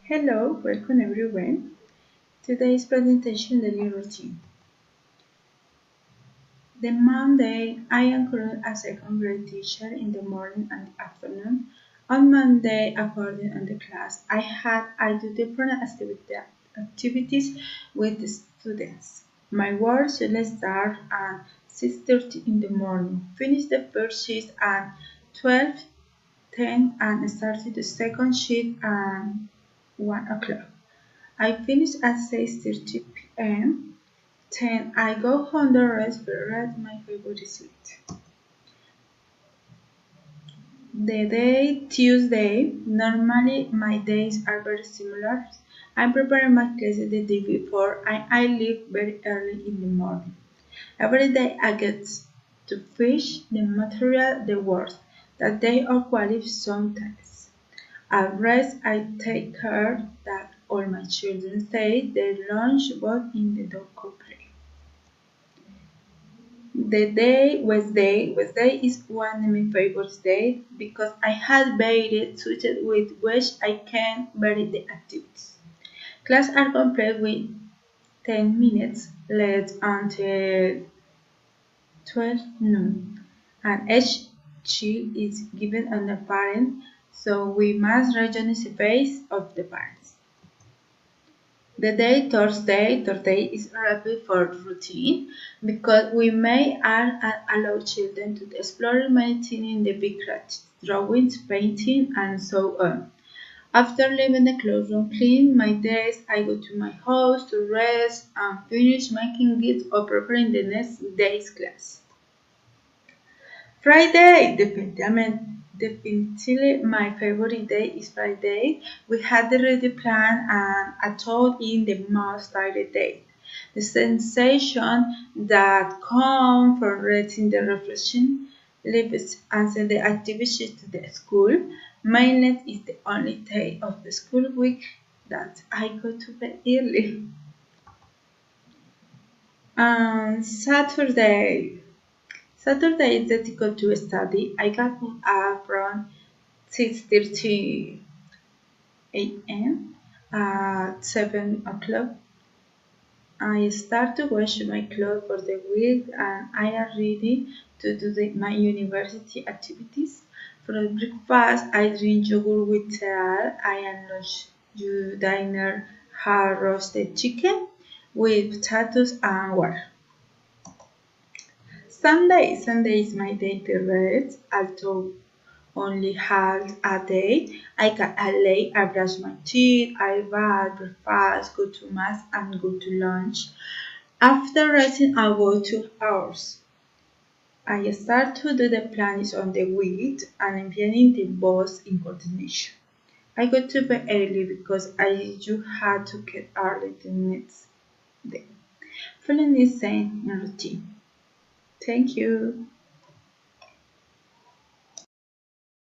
Hello, welcome everyone. Today's presentation daily routine. The Monday, I am currently a second grade teacher in the morning and afternoon. On Monday, according to the class I do different activities with the students. My work should start at 6:30 in the morning, finish the first shift at 12:10 and started the second shift at 1 o'clock. I finish at 6:30 p.m. Then I go home to rest but read my favorite suite. The day Tuesday, normally my days are very similar. I prepare my classes the day before and I leave very early in the morning. Every day I get to fish the material the work that they are qualified sometimes. At rest I take care that all my children stay their lunch both in the dog play. The day Wednesday is one of my favorite days because I had very suited with which I can vary the activities. Class are complete with 10 minutes left until 12 noon, and each sheet is given on the parent, so we must rejoin the space of the parents. The day Thursday is rapid for routine because we may allow children to explore many things in the big crafts, drawings, painting, and so on. After leaving the classroom clean my desk, I go to my house to rest and finish making gifts or preparing the next day's class. Friday, definitely my favorite day is Friday. We had already planned and I thought in the most tired day. The sensation that comes from reading the reflection leaves and send the activities to the school. Mainly is the only day of the school week that I go to bed early. And Saturday is dedicated to study. I got up around 6:30 a.m. At 7 o'clock. I start to wash my clothes for the week and I am ready to do my university activities. For breakfast, I drink yogurt with cereal. I am lunch dinner have roasted chicken with potatoes and water. Sunday is my day to rest. Although only half a day, I can lay, I brush my teeth, I bath, breakfast, go to mass and go to lunch. After resting about 2 hours, I start to do the plans on the week and implementing the boss in coordination. I go to bed early because I do have to get early the next day. Following the same routine. Thank you.